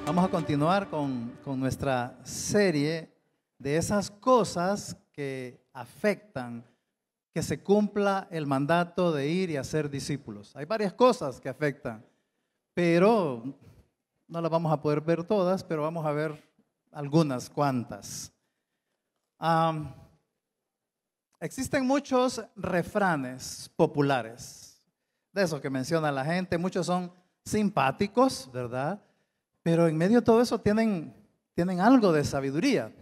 Vamos a continuar con nuestra serie de esas cosas que afectan que se cumpla el mandato de ir y hacer discípulos. Hay varias cosas que afectan, pero no las vamos a poder ver todas, pero vamos a ver algunas cuantas. Existen muchos refranes populares, de eso que menciona la gente. Muchos son simpáticos, ¿verdad? Pero en medio de todo eso tienen algo de sabiduría.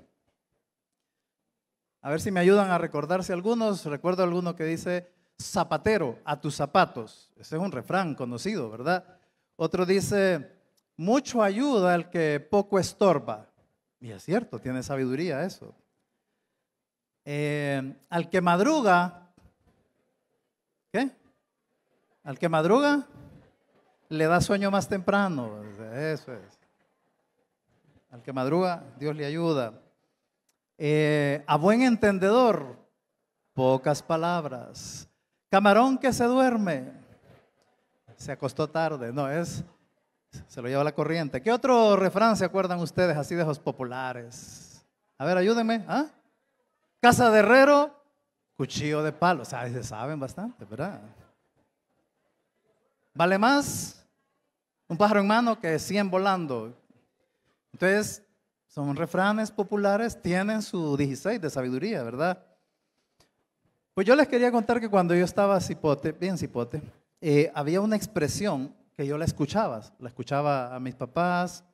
A ver si me ayudan a recordarse algunos. Recuerdo alguno que dice: zapatero, a tus zapatos. Ese es un refrán conocido, ¿verdad? Otro dice: mucho ayuda el que poco estorba. Y es cierto, tiene sabiduría eso. Al que madruga, ¿qué? Al que madruga le da sueño más temprano. Eso es. Al que madruga, Dios le ayuda. A buen entendedor, pocas palabras. Camarón que se duerme, se acostó tarde. No, se lo lleva la corriente. ¿Qué otro refrán se acuerdan ustedes así de esos populares? A ver, ayúdenme. ¿Ah? Casa de herrero, cuchillo de palo. O sea, se saben bastante, ¿verdad? Vale más un pájaro en mano que 100 volando. Entonces, son refranes populares, tienen su 16 de sabiduría, ¿verdad? Pues yo les quería contar que cuando yo estaba bien cipote, había una expresión que yo la escuchaba a mis papás,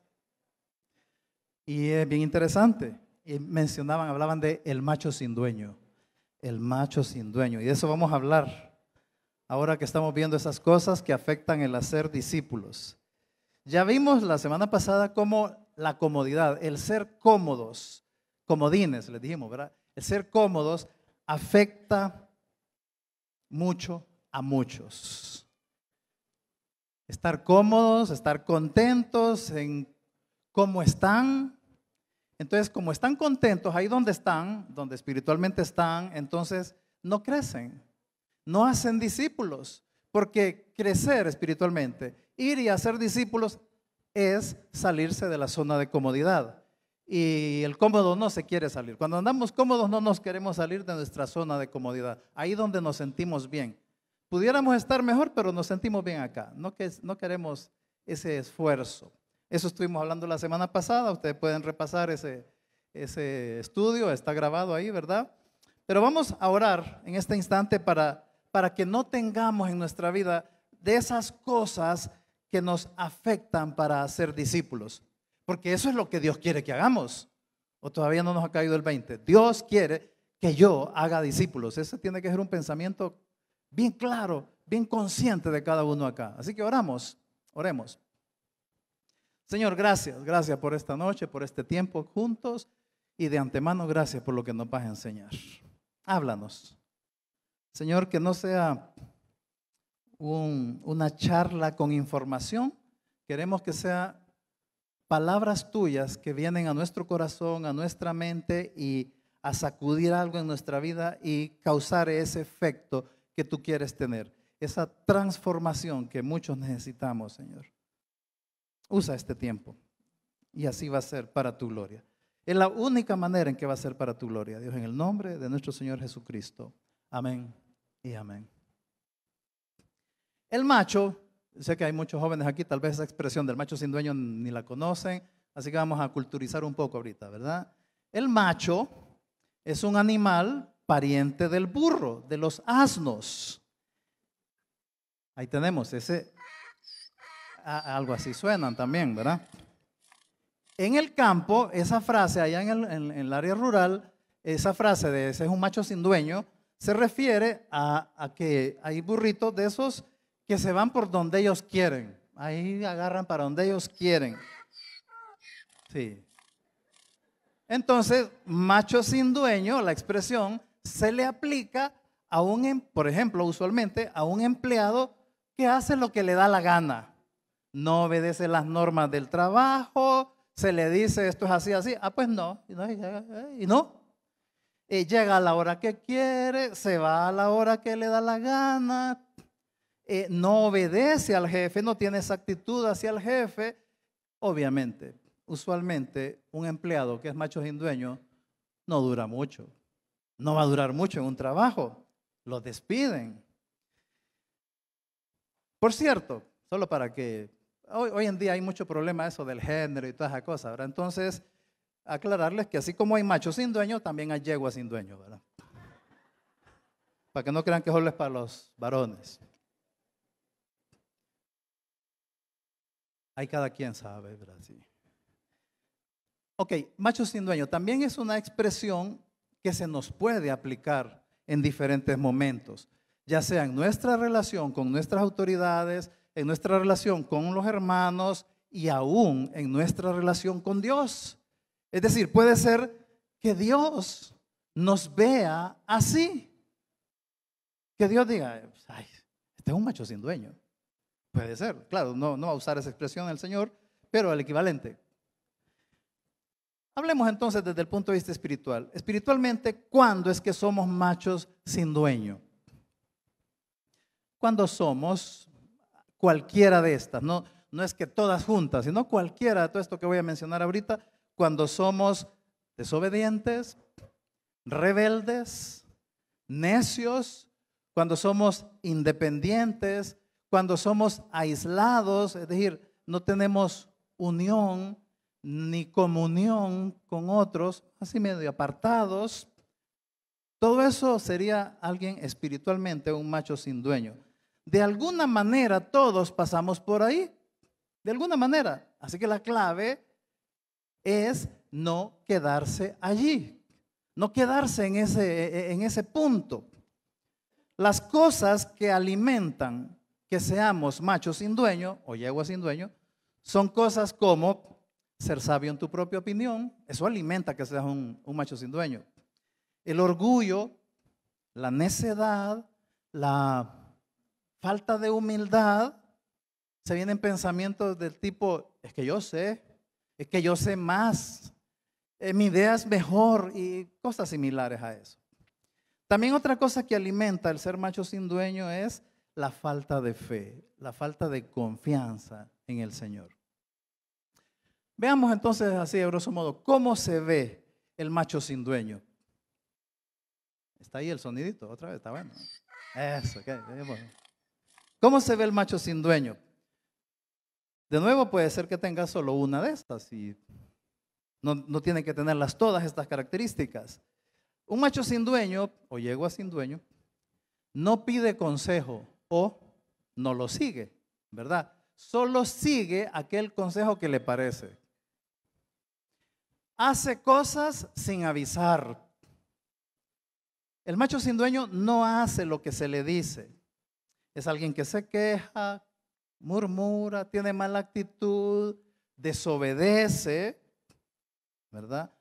y es bien interesante. Y hablaban de el macho sin dueño, el macho sin dueño. Y de eso vamos a hablar ahora que estamos viendo esas cosas que afectan el hacer discípulos. Ya vimos la semana pasada cómo la comodidad, el ser cómodos, comodines, les dijimos, ¿verdad? El ser cómodos afecta mucho a muchos. Estar cómodos, estar contentos en cómo están. Entonces, como están contentos ahí donde están, donde espiritualmente están, entonces no crecen, no hacen discípulos, porque crecer espiritualmente, ir y hacer discípulos, es salirse de la zona de comodidad. Y el cómodo no se quiere salir. Cuando andamos cómodos no nos queremos salir de nuestra zona de comodidad, ahí donde nos sentimos bien. Pudiéramos estar mejor, pero nos sentimos bien acá. No queremos ese esfuerzo. Eso estuvimos hablando la semana pasada. Ustedes pueden repasar ese estudio, está grabado ahí, ¿verdad? Pero vamos a orar en este instante para que no tengamos en nuestra vida de esas cosas que nos afectan para ser discípulos. Porque eso es lo que Dios quiere que hagamos. ¿O todavía no nos ha caído el 20? Dios quiere que yo haga discípulos. Ese tiene que ser un pensamiento bien claro, bien consciente de cada uno acá. Así que oremos. Señor, gracias por esta noche, por este tiempo juntos, y de antemano gracias por lo que nos vas a enseñar. Háblanos. Señor, que no sea una charla con información. Queremos que sea palabras tuyas que vienen a nuestro corazón, a nuestra mente, y a sacudir algo en nuestra vida y causar ese efecto que tú quieres tener, esa transformación que muchos necesitamos, Señor. Usa este tiempo y así va a ser para tu gloria. Es la única manera en que va a ser para tu gloria, Dios, en el nombre de nuestro Señor Jesucristo. Amén y amén. El macho, sé que hay muchos jóvenes aquí, tal vez esa expresión del macho sin dueño ni la conocen, así que vamos a culturizar un poco ahorita, ¿verdad? El macho es un animal pariente del burro, de los asnos. Ahí tenemos algo así suenan también, ¿verdad? En el campo, esa frase, allá en el área rural, esa frase de ese es un macho sin dueño, se refiere a que hay burritos de esos que se van por donde ellos quieren. Ahí agarran para donde ellos quieren. Sí. Entonces, macho sin dueño, la expresión, se le aplica a por ejemplo, usualmente a un empleado que hace lo que le da la gana. No obedece las normas del trabajo, se le dice esto es así, así. Pues no, y no. Llega a la hora que quiere, se va a la hora que le da la gana, no obedece al jefe, no tiene esa actitud hacia el jefe. Obviamente, usualmente un empleado que es macho sin dueño no dura mucho. No va a durar mucho en un trabajo. Lo despiden. Por cierto, solo para que hoy en día hay mucho problema eso del género y todas esas cosas, ¿verdad? Entonces, aclararles que así como hay machos sin dueño, también hay yeguas sin dueño, ¿verdad? Para que no crean que solo es para los varones. Hay cada quien sabe, ¿verdad? Sí. Ok, macho sin dueño también es una expresión que se nos puede aplicar en diferentes momentos, ya sea en nuestra relación con nuestras autoridades, en nuestra relación con los hermanos y aún en nuestra relación con Dios. Es decir, puede ser que Dios nos vea así. Que Dios diga, ay, este es un macho sin dueño. Puede ser, claro, no va a usar esa expresión el Señor, pero el equivalente. Hablemos entonces desde el punto de vista espiritual. Espiritualmente, ¿cuándo es que somos machos sin dueño? Cuando somos cualquiera de estas, no es que todas juntas, sino cualquiera de todo esto que voy a mencionar ahorita, cuando somos desobedientes, rebeldes, necios, cuando somos independientes, cuando somos aislados, es decir, no tenemos unión ni comunión con otros, así medio apartados. Todo eso sería alguien espiritualmente un macho sin dueño. De alguna manera todos pasamos por ahí, de alguna manera. Así que la clave es no quedarse allí, no quedarse en ese punto. Las cosas que alimentan que seamos machos sin dueño o yegua sin dueño son cosas como ser sabio en tu propia opinión. Eso alimenta que seas un macho sin dueño. El orgullo, la necedad, la falta de humildad. Se vienen pensamientos del tipo, es que yo sé más, mi idea es mejor y cosas similares a eso. También otra cosa que alimenta el ser macho sin dueño es la falta de fe, la falta de confianza en el Señor. Veamos entonces así, de grosso modo, cómo se ve el macho sin dueño. Está ahí el sonidito, otra vez, está bueno. Eso, okay. ¿Cómo se ve el macho sin dueño? De nuevo, puede ser que tenga solo una de estas y no tiene que tenerlas todas estas características. Un macho sin dueño o yegua sin dueño no pide consejo o no lo sigue, ¿verdad? Solo sigue aquel consejo que le parece. Hace cosas sin avisar. El macho sin dueño no hace lo que se le dice. Es alguien que se queja, murmura, tiene mala actitud, desobedece, ¿verdad?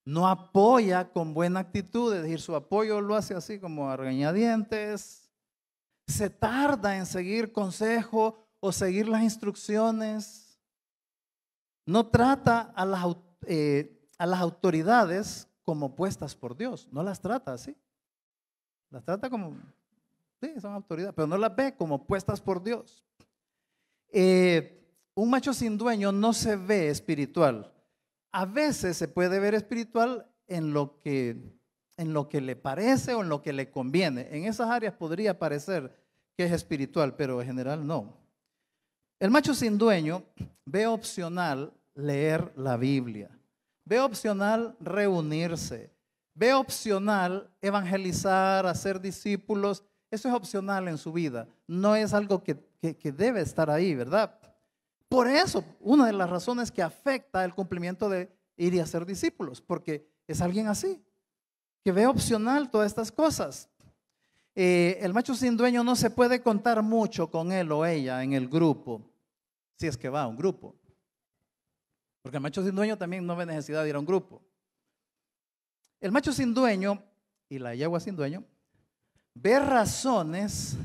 No apoya con buena actitud, es decir, su apoyo lo hace así como a regañadientes. Se tarda en seguir consejo o seguir las instrucciones. No trata a las autoridades como puestas por Dios. No las trata así. Las trata como, sí, son autoridades, pero no las ve como puestas por Dios. Un macho sin dueño no se ve espiritual. A veces se puede ver espiritual en lo que le parece o en lo que le conviene. En esas áreas podría parecer que es espiritual, pero en general no. El macho sin dueño ve opcional leer la Biblia, ve opcional reunirse, ve opcional evangelizar, hacer discípulos. Eso es opcional en su vida, no es algo que debe estar ahí, ¿verdad? Por eso, una de las razones que afecta el cumplimiento de ir y hacer discípulos, porque es alguien así, que ve opcional todas estas cosas. El macho sin dueño no se puede contar mucho con él o ella en el grupo, si es que va a un grupo. Porque el macho sin dueño también no ve necesidad de ir a un grupo. El macho sin dueño y la yegua sin dueño ve razones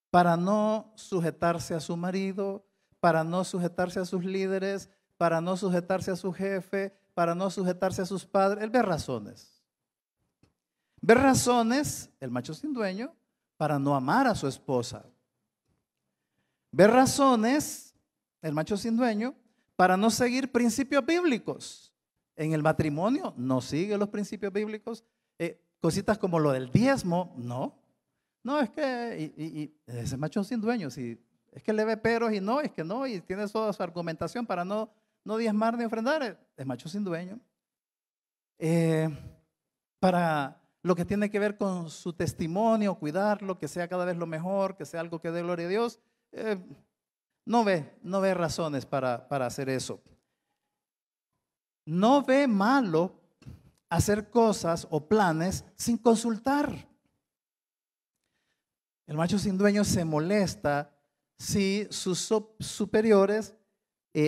para no sujetarse a su marido, para no sujetarse a sus líderes, para no sujetarse a su jefe, para no sujetarse a sus padres. Él ve razones. Ve razones, el macho sin dueño, para no amar a su esposa. Ve razones, el macho sin dueño, para no seguir principios bíblicos. En el matrimonio no sigue los principios bíblicos. Cositas como lo del diezmo, no. No, es que ese macho sin dueño, si es que le ve peros y no, es que no, y tiene toda su argumentación para no diezmar ni ofrendar, es macho sin dueño. Para lo que tiene que ver con su testimonio, cuidarlo, que sea cada vez lo mejor, que sea algo que dé gloria a Dios, no ve razones para hacer eso. No ve malo hacer cosas o planes sin consultar. El macho sin dueño se molesta si sus superiores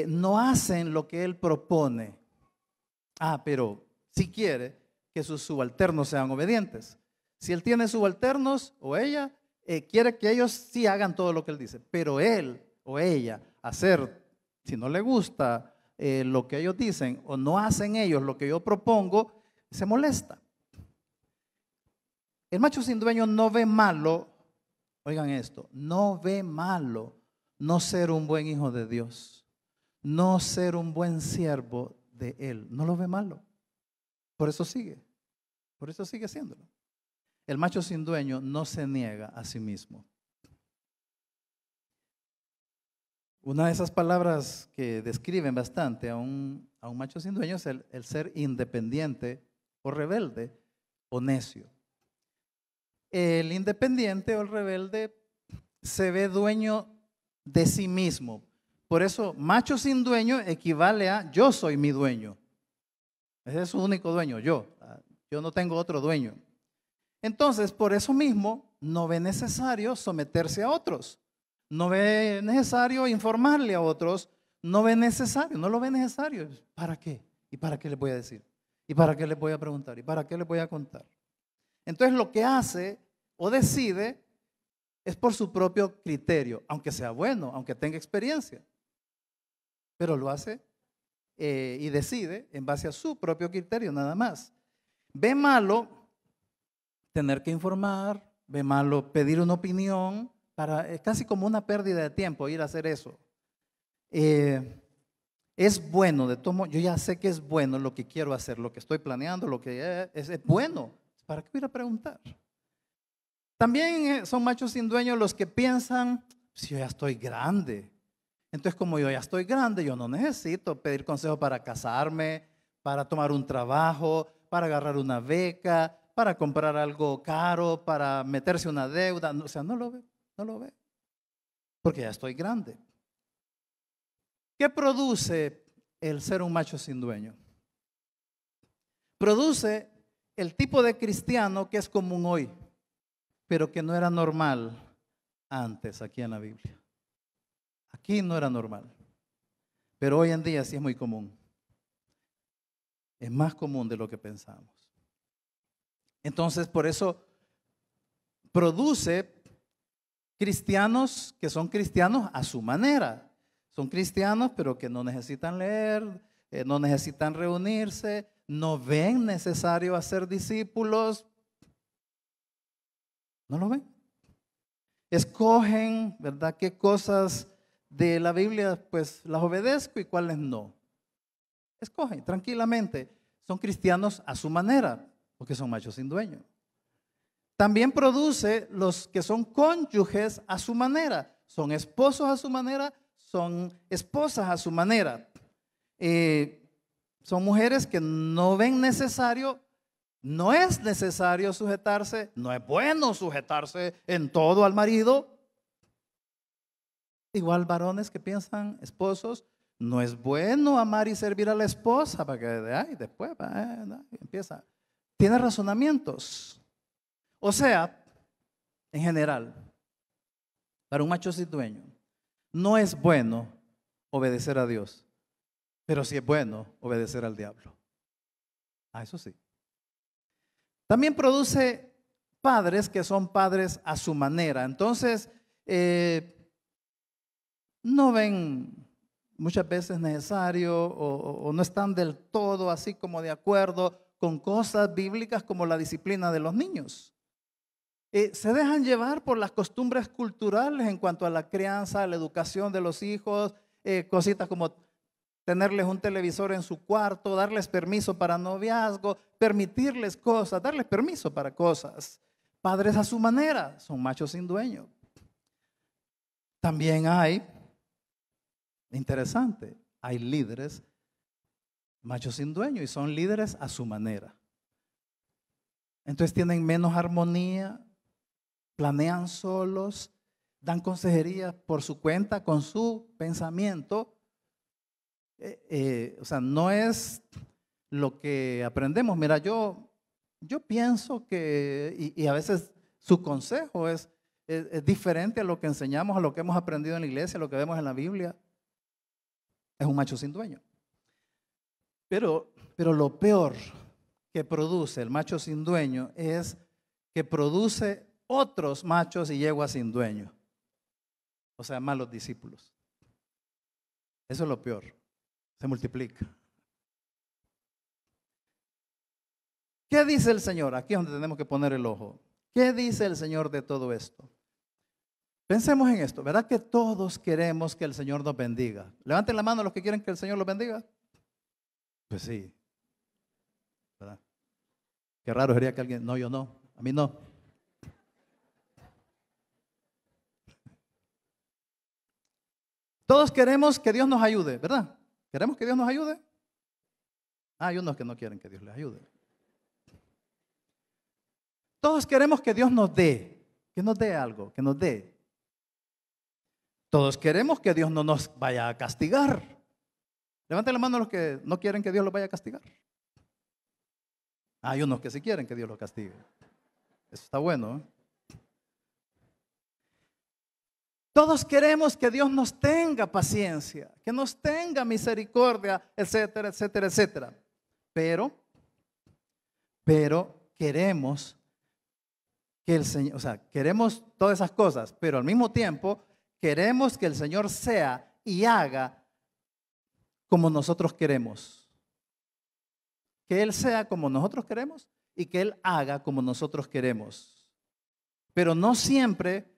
no hacen lo que él propone. Pero si quiere que sus subalternos sean obedientes. Si él tiene subalternos o ella, quiere que ellos sí hagan todo lo que él dice. Pero él o ella hacer, si no le gusta lo que ellos dicen o no hacen ellos lo que yo propongo, se molesta. El macho sin dueño no ve malo, oigan esto, no ve malo no ser un buen hijo de Dios, no ser un buen siervo de Él, no lo ve malo. Por eso sigue haciéndolo. El macho sin dueño no se niega a sí mismo. Una de esas palabras que describen bastante a un macho sin dueño es el ser independiente o rebelde o necio. El independiente o el rebelde se ve dueño de sí mismo. Por eso, macho sin dueño equivale a yo soy mi dueño. Ese es su único dueño, yo. Yo no tengo otro dueño. Entonces, por eso mismo, no ve necesario someterse a otros. No ve necesario informarle a otros. No lo ve necesario. ¿Para qué? ¿Y para qué les voy a decir? ¿Y para qué les voy a preguntar? ¿Y para qué les voy a contar? Entonces, lo que hace o decide es por su propio criterio, aunque sea bueno, aunque tenga experiencia. Pero lo hace y decide en base a su propio criterio, nada más. Ve malo tener que informar, ve malo pedir una opinión, es casi como una pérdida de tiempo ir a hacer eso. Es bueno, yo ya sé que es bueno lo que quiero hacer, lo que estoy planeando, lo que es bueno. ¿Para qué voy a ir a preguntar? También son machos sin dueño los que piensan, si yo ya estoy grande, entonces como yo ya estoy grande, yo no necesito pedir consejo para casarme, para tomar un trabajo, para agarrar una beca, para comprar algo caro, para meterse una deuda. O sea, no lo ve, porque ya estoy grande. ¿Qué produce el ser un macho sin dueño? Produce el tipo de cristiano que es común hoy, pero que no era normal antes aquí en la Biblia. Aquí no era normal, pero hoy en día sí es muy común. Es más común de lo que pensamos. Entonces, por eso produce cristianos que son cristianos a su manera. Son cristianos, pero que no necesitan leer, no necesitan reunirse, no ven necesario hacer discípulos. No lo ven. Escogen, ¿verdad?, qué cosas de la Biblia pues las obedezco y cuáles no. Escogen tranquilamente. Son cristianos a su manera, porque son machos sin dueño. También produce los que son cónyuges a su manera. Son esposos a su manera, son esposas a su manera. Son mujeres que no ven necesario, no es necesario sujetarse, no es bueno sujetarse en todo al marido. Igual varones que piensan, esposos, no es bueno amar y servir a la esposa para que después empieza. Tiene razonamientos. O sea, en general, para un macho sin dueño, no es bueno obedecer a Dios, pero sí es bueno obedecer al diablo. Eso sí. También produce padres que son padres a su manera. Entonces, no ven muchas veces necesario o no están del todo así como de acuerdo con cosas bíblicas como la disciplina de los niños. Se dejan llevar por las costumbres culturales en cuanto a la crianza, la educación de los hijos, cositas como tenerles un televisor en su cuarto, darles permiso para noviazgo, permitirles cosas, darles permiso para cosas. Padres a su manera, son machos sin dueño. También hay, interesante, hay líderes machos sin dueño y son líderes a su manera. Entonces tienen menos armonía, planean solos, dan consejería por su cuenta, con su pensamiento. O sea, no es lo que aprendemos. Mira, yo pienso que, y a veces su consejo es diferente a lo que enseñamos, a lo que hemos aprendido en la iglesia, a lo que vemos en la Biblia. Es un macho sin dueño. Pero lo peor que produce el macho sin dueño es que produce otros machos y yeguas sin dueño. O sea, malos discípulos. Eso es lo peor. Se multiplica. ¿Qué dice el Señor? Aquí es donde tenemos que poner el ojo. ¿Qué dice el Señor de todo esto? Pensemos en esto. ¿Verdad que todos queremos que el Señor nos bendiga? Levanten la mano los que quieren que el Señor los bendiga. Pues sí. ¿Verdad? Qué raro sería que alguien, no, yo no, a mí no. Todos queremos que Dios nos ayude, ¿verdad? ¿Queremos que Dios nos ayude? Hay unos que no quieren que Dios les ayude. Todos queremos que Dios nos dé algo, que nos dé. Todos queremos que Dios no nos vaya a castigar. Levanten la mano los que no quieren que Dios los vaya a castigar. Hay unos que sí quieren que Dios los castigue. Eso está bueno, ¿eh? Todos queremos que Dios nos tenga paciencia, que nos tenga misericordia, etcétera, etcétera, etcétera. Pero queremos que el Señor, o sea, queremos todas esas cosas, pero al mismo tiempo queremos que el Señor sea y haga como nosotros queremos. Que Él sea como nosotros queremos y que Él haga como nosotros queremos. Pero no siempre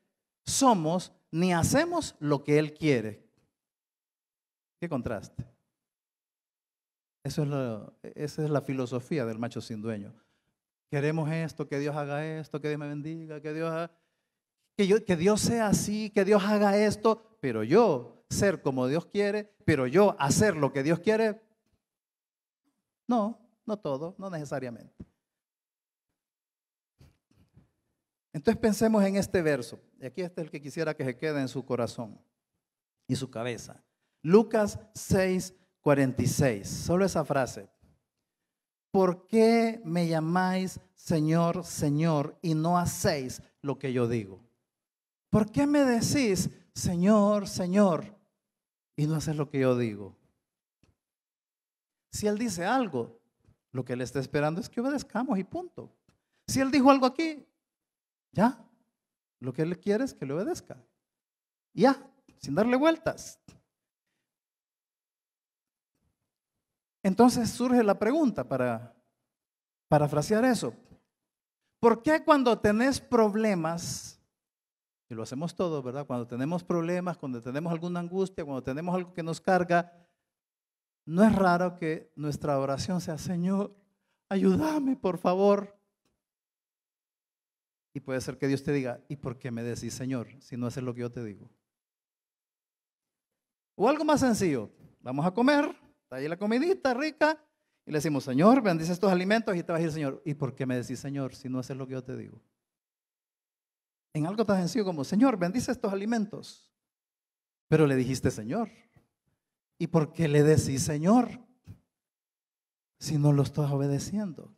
somos ni hacemos lo que Él quiere. ¿Qué contraste? Esa es la filosofía del macho sin dueño. Queremos esto, que Dios haga esto, que Dios me bendiga, que Dios sea así, que Dios haga esto, pero yo ser como Dios quiere, pero yo hacer lo que Dios quiere, no todo, no necesariamente. Entonces pensemos en este verso, y aquí este es el que quisiera que se quede en su corazón y su cabeza. Lucas 6:46, solo esa frase. ¿Por qué me llamáis Señor, Señor, y no hacéis lo que yo digo? ¿Por qué me decís Señor, Señor, y no haces lo que yo digo? Si Él dice algo, lo que Él está esperando es que obedezcamos y punto. Si Él dijo algo aquí, ya, lo que Él quiere es que le obedezca. Ya, sin darle vueltas. Entonces surge la pregunta para parafrasear eso. ¿Por qué cuando tenés problemas, y lo hacemos todos, ¿verdad? Cuando tenemos problemas, cuando tenemos alguna angustia, cuando tenemos algo que nos carga, no es raro que nuestra oración sea, Señor, ayúdame, por favor? Y puede ser que Dios te diga, ¿y por qué me decís Señor si no haces lo que yo te digo? O algo más sencillo, vamos a comer, está ahí la comidita rica, y le decimos, Señor, bendice estos alimentos, y te va a decir, Señor, ¿y por qué me decís Señor si no haces lo que yo te digo? En algo tan sencillo como, Señor, bendice estos alimentos, pero le dijiste Señor. ¿Y por qué le decís Señor si no lo estás obedeciendo?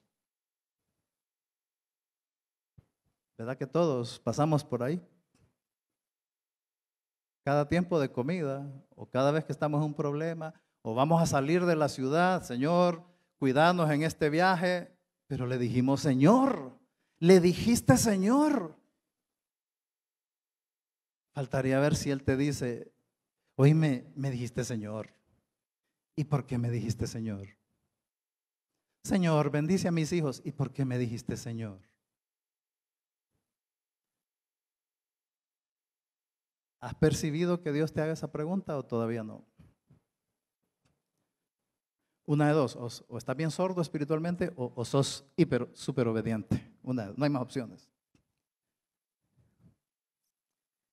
¿Verdad que todos pasamos por ahí? Cada tiempo de comida o cada vez que estamos en un problema o vamos a salir de la ciudad, Señor, cuidanos en este viaje, pero le dijimos Señor, le dijiste Señor. Faltaría ver si Él te dice, hoy me dijiste Señor. ¿Y por qué me dijiste Señor? Señor, bendice a mis hijos. ¿Y por qué me dijiste Señor? ¿Has percibido que Dios te haga esa pregunta o todavía no? Una de dos, o estás bien sordo espiritualmente o sos súper obediente. No hay más opciones.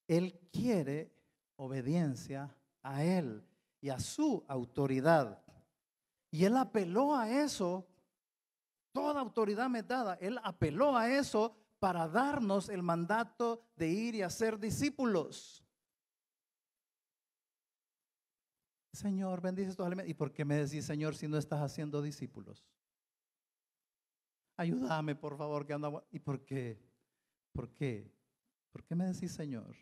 Él quiere obediencia a Él y a su autoridad. Y Él apeló a eso, toda autoridad me es dada. Él apeló a eso para darnos el mandato de ir y hacer discípulos. Señor, bendice estos alimentos. ¿Y por qué me decís, Señor, si no estás haciendo discípulos? Ayúdame, por favor, que ando. ¿Y por qué? ¿Por qué? ¿Por qué me decís, Señor,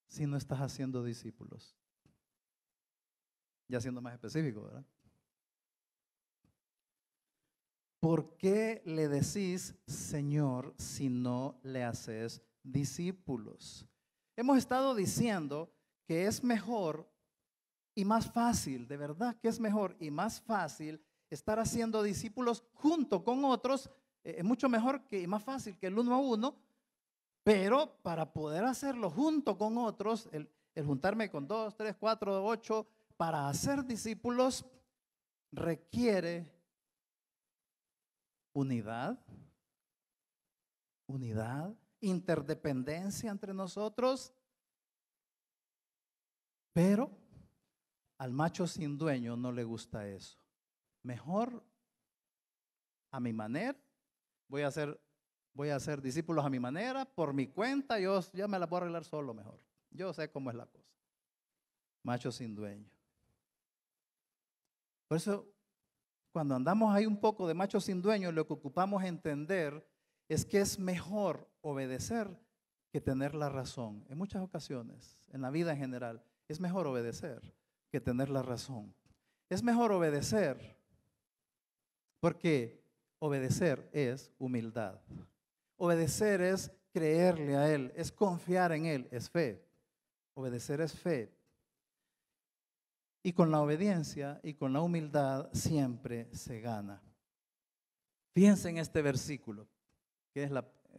si no estás haciendo discípulos? Ya siendo más específico, ¿verdad? ¿Por qué le decís, Señor, si no le haces discípulos? Hemos estado diciendo que es mejor y más fácil, de verdad que es mejor y más fácil estar haciendo discípulos junto con otros. Es mucho mejor y más fácil que el uno a uno, pero para poder hacerlo junto con otros, el juntarme con 2, 3, 4, 8, para hacer discípulos requiere unidad, interdependencia entre nosotros, pero al macho sin dueño no le gusta eso. Mejor a mi manera, voy a hacer discípulos a mi manera, por mi cuenta, yo ya me la puedo arreglar solo mejor. Yo sé cómo es la cosa. Macho sin dueño. Por eso, cuando andamos ahí un poco de macho sin dueño, lo que ocupamos entender es que es mejor obedecer que tener la razón. En muchas ocasiones, en la vida en general, es mejor obedecer que tener la razón. Es mejor obedecer porque obedecer es humildad. Obedecer es creerle a Él, es confiar en Él, es fe. Obedecer es fe. Y con la obediencia y con la humildad siempre se gana. Fíjense en este versículo, que es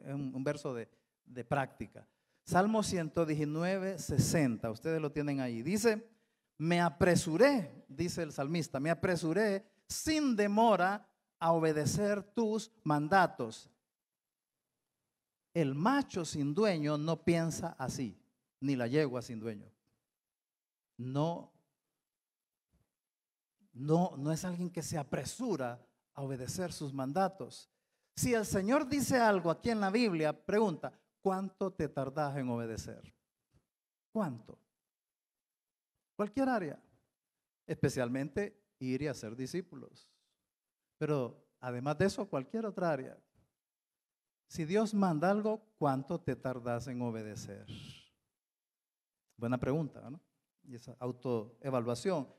un verso de práctica. Salmo 119, 60, ustedes lo tienen ahí. Dice, me apresuré, dice el salmista, me apresuré sin demora a obedecer tus mandatos. El macho sin dueño no piensa así, ni la yegua sin dueño. No es alguien que se apresura a obedecer sus mandatos. Si el Señor dice algo aquí en la Biblia, pregunta, ¿cuánto te tardás en obedecer? ¿Cuánto? Cualquier área, especialmente ir y hacer discípulos. Pero además de eso, cualquier otra área. Si Dios manda algo, ¿cuánto te tardás en obedecer? Buena pregunta, ¿no? Y esa autoevaluación.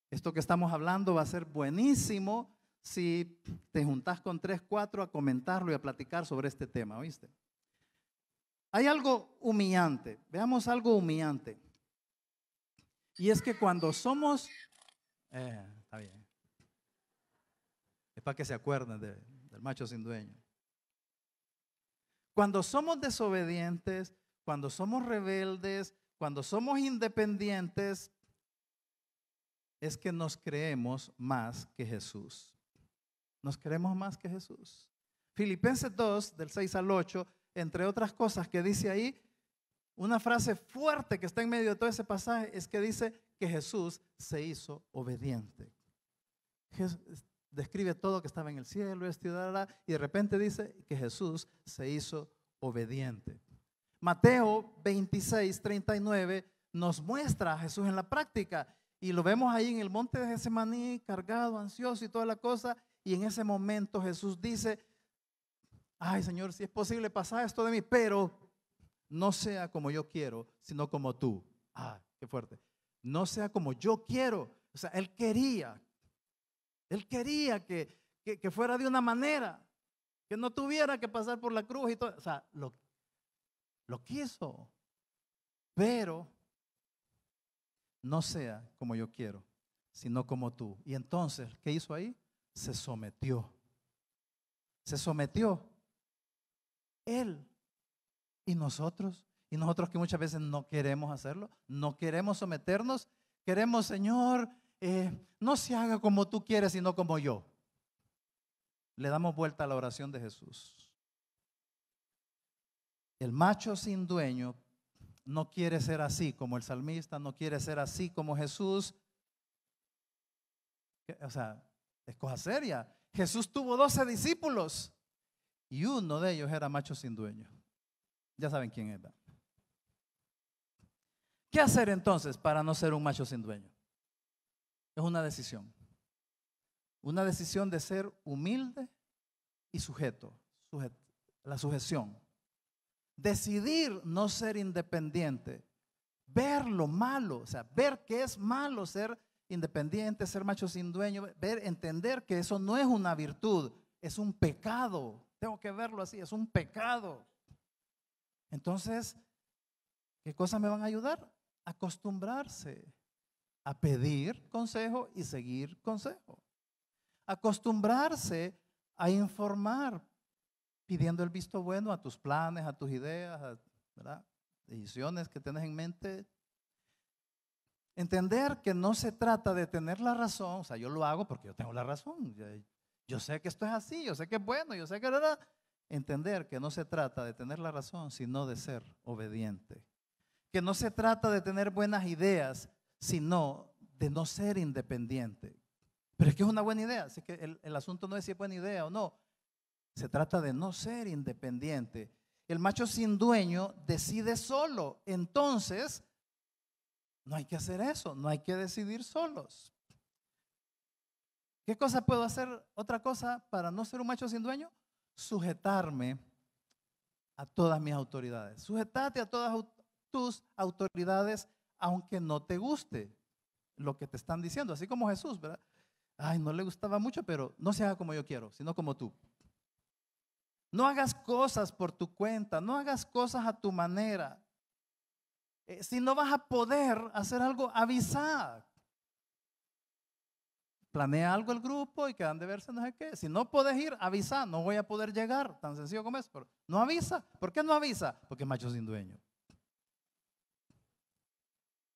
Esto que estamos hablando va a ser buenísimo si te juntás con 3, 4 a comentarlo y a platicar sobre este tema, ¿oíste? Hay algo humillante, veamos algo humillante. Y es que cuando somos, está bien, es para que se acuerden del macho sin dueño. Cuando somos desobedientes, cuando somos rebeldes, cuando somos independientes, es que nos creemos más que Jesús. Nos creemos más que Jesús. Filipenses 2, del 6 al 8, entre otras cosas que dice ahí, una frase fuerte que está en medio de todo ese pasaje es que dice que Jesús se hizo obediente. Describe todo que estaba en el cielo, y de repente dice que Jesús se hizo obediente. Mateo 26, 39 nos muestra a Jesús en la práctica y lo vemos ahí en el monte de Getsemaní, cargado, ansioso y toda la cosa, y en ese momento Jesús dice, ay Señor, si es posible pasar esto de mí, pero no sea como yo quiero, sino como tú. Ah, qué fuerte. No sea como yo quiero. O sea, Él quería que fuera de una manera, que no tuviera que pasar por la cruz y todo. O sea, lo quiso, pero no sea como yo quiero, sino como tú. Y entonces, ¿qué hizo ahí? Se sometió. Se sometió. Él. Y nosotros que muchas veces no queremos hacerlo, no queremos someternos, queremos, Señor, no se haga como tú quieres, sino como yo. Le damos vuelta a la oración de Jesús. El macho sin dueño no quiere ser así como el salmista, no quiere ser así como Jesús. O sea, es cosa seria. Jesús tuvo 12 discípulos y uno de ellos era macho sin dueño. Ya saben quién es, ¿verdad? ¿Qué hacer entonces para no ser un macho sin dueño? Es una decisión. Una decisión de ser humilde y sujeto. La sujeción. Decidir no ser independiente. Ver lo malo, o sea, ver que es malo ser independiente, ser macho sin dueño, entender que eso no es una virtud, es un pecado. Tengo que verlo así, es un pecado. Entonces, ¿qué cosas me van a ayudar? Acostumbrarse a pedir consejo y seguir consejo. Acostumbrarse a informar, pidiendo el visto bueno a tus planes, a tus ideas, ¿verdad? Decisiones que tienes en mente. Entender que no se trata de tener la razón, o sea, yo lo hago porque yo tengo la razón. Yo sé que esto es así, yo sé que es bueno, yo sé que era. Entender que no se trata de tener la razón, sino de ser obediente. Que no se trata de tener buenas ideas, sino de no ser independiente. Pero es que es una buena idea, así que el asunto no es si es buena idea o no. Se trata de no ser independiente. El macho sin dueño decide solo. Entonces, no hay que hacer eso, no hay que decidir solos. ¿Qué cosa puedo hacer? Otra cosa para no ser un macho sin dueño, sujetarme a todas mis autoridades. Sujetarte a todas tus autoridades, aunque no te guste lo que te están diciendo, así como Jesús, ¿verdad? Ay, no le gustaba mucho, pero no se haga como yo quiero, sino como tú. No hagas cosas por tu cuenta, no hagas cosas a tu manera. Si no vas a poder hacer algo, avisa. Planea algo el grupo y quedan de verse no sé qué. Si no puedes ir, avisa, no voy a poder llegar, tan sencillo como es. Pero no avisa. ¿Por qué no avisa? Porque es macho sin dueño.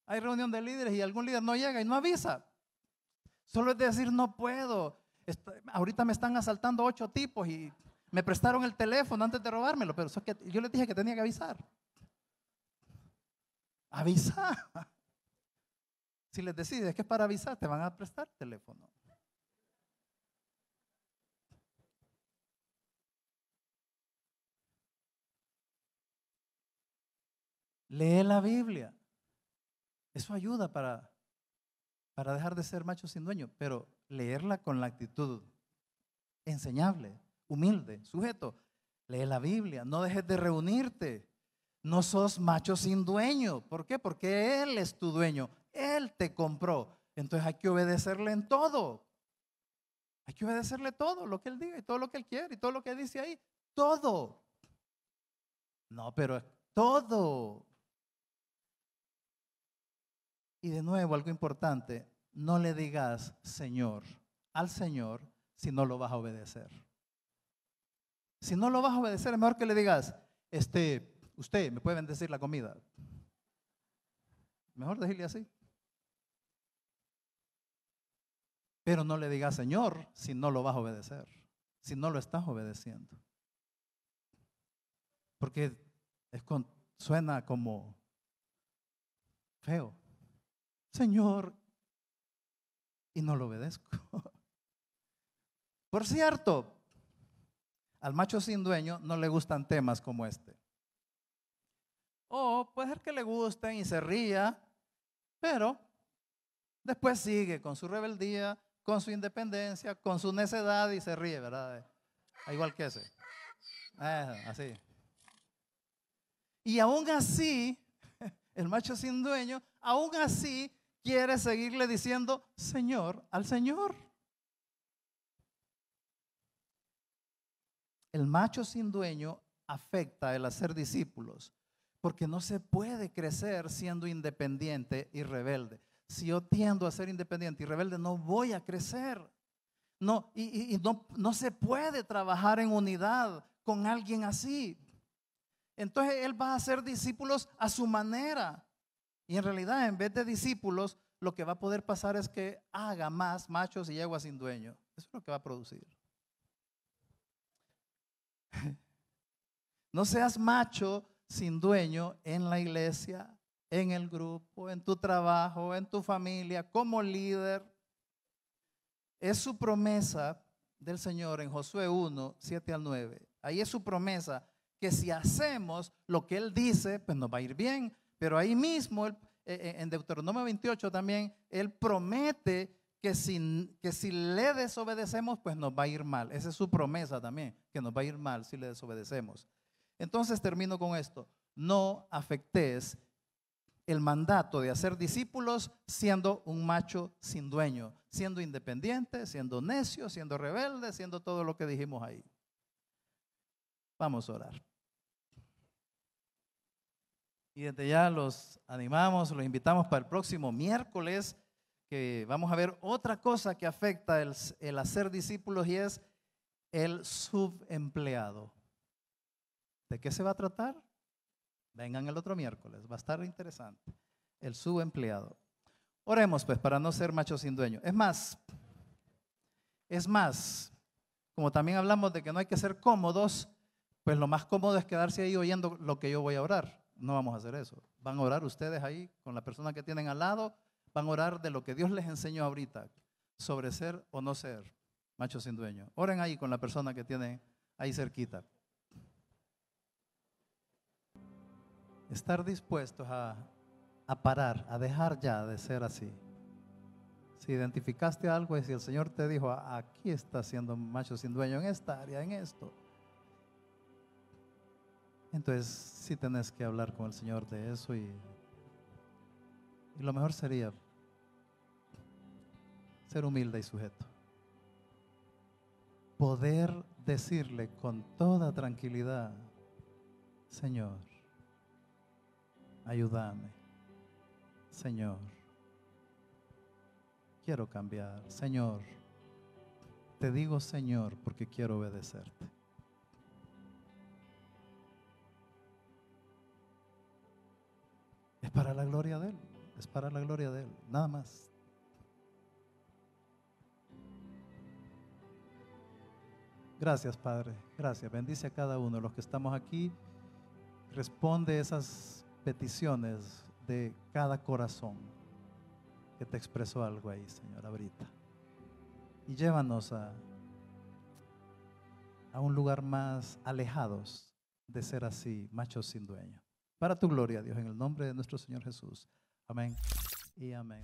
Hay reunión de líderes y algún líder no llega y no avisa. Solo es decir, no puedo. Ahorita me están asaltando 8 tipos y me prestaron el teléfono antes de robármelo, pero eso es que yo les dije que tenía que avisar. Avisa. Si les decides que es para avisar, te van a prestar teléfono. Lee la Biblia. Eso ayuda para dejar de ser macho sin dueño, pero leerla con la actitud enseñable, humilde, sujeto. Lee la Biblia, no dejes de reunirte. No sos macho sin dueño. ¿Por qué? Porque Él es tu dueño. Él te compró. Entonces hay que obedecerle en todo. Hay que obedecerle todo lo que Él diga y todo lo que Él quiere y todo lo que dice ahí. Todo. No, pero todo. Y de nuevo, algo importante, no le digas Señor al Señor si no lo vas a obedecer. Si no lo vas a obedecer, es mejor que le digas, usted me puede bendecir la comida. Mejor decirle así. Pero no le digas Señor si no lo vas a obedecer, si no lo estás obedeciendo. Porque suena como feo. Señor, y no lo obedezco. Por cierto, al macho sin dueño no le gustan temas como este. O puede ser que le gusten y se ría, pero después sigue con su rebeldía, con su independencia, con su necedad y se ríe, ¿verdad? Igual que ese. Así. Y aún así, el macho sin dueño, aún así quiere seguirle diciendo Señor al Señor. El macho sin dueño afecta el hacer discípulos, porque no se puede crecer siendo independiente y rebelde. Si yo tiendo a ser independiente y rebelde, no voy a crecer. No, no se puede trabajar en unidad con alguien así. Entonces él va a hacer discípulos a su manera. Y en realidad, en vez de discípulos, lo que va a poder pasar es que haga más machos y yeguas sin dueño. Eso es lo que va a producir. No seas macho sin dueño en la iglesia, en el grupo, en tu trabajo, en tu familia, como líder. Es su promesa del Señor en Josué 1, 7 al 9. Ahí es su promesa que si hacemos lo que Él dice, pues nos va a ir bien. Pero ahí mismo, en Deuteronomio 28 también, Él promete que si le desobedecemos, pues nos va a ir mal. Esa es su promesa también, que nos va a ir mal si le desobedecemos. Entonces termino con esto. No afectes el mandato de hacer discípulos siendo un macho sin dueño, siendo independiente, siendo necio, siendo rebelde, siendo todo lo que dijimos ahí. Vamos a orar. Y desde ya los animamos, los invitamos para el próximo miércoles, que vamos a ver otra cosa que afecta el hacer discípulos, y es el subempleado. ¿De qué se va a tratar? Vengan el otro miércoles, va a estar interesante. El subempleado. Oremos pues para no ser machos sin dueño. Es más, como también hablamos de que no hay que ser cómodos, pues lo más cómodo es quedarse ahí oyendo lo que yo voy a orar. No vamos a hacer eso. Van a orar ustedes ahí con la persona que tienen al lado, van a orar de lo que Dios les enseñó ahorita, sobre ser o no ser machos sin dueño. Oren ahí con la persona que tienen ahí cerquita. Estar dispuestos a parar, a dejar ya de ser así. Si identificaste algo y si el Señor te dijo, aquí estás siendo macho sin dueño en esta área, en esto, entonces sí tenés que hablar con el Señor de eso, y lo mejor sería ser humilde y sujeto. Poder decirle con toda tranquilidad, Señor, ayúdame. Señor, quiero cambiar. Señor, te digo Señor porque quiero obedecerte. Es para la gloria de Él, es para la gloria de Él, nada más. Gracias, Padre, gracias. Bendice a cada uno de los que estamos aquí. Responde esas peticiones de cada corazón que te expresó algo ahí, Señor, ahorita. Y llévanos a un lugar más alejados de ser así, machos sin dueño. Para tu gloria, Dios, en el nombre de nuestro Señor Jesús. Amén y amén.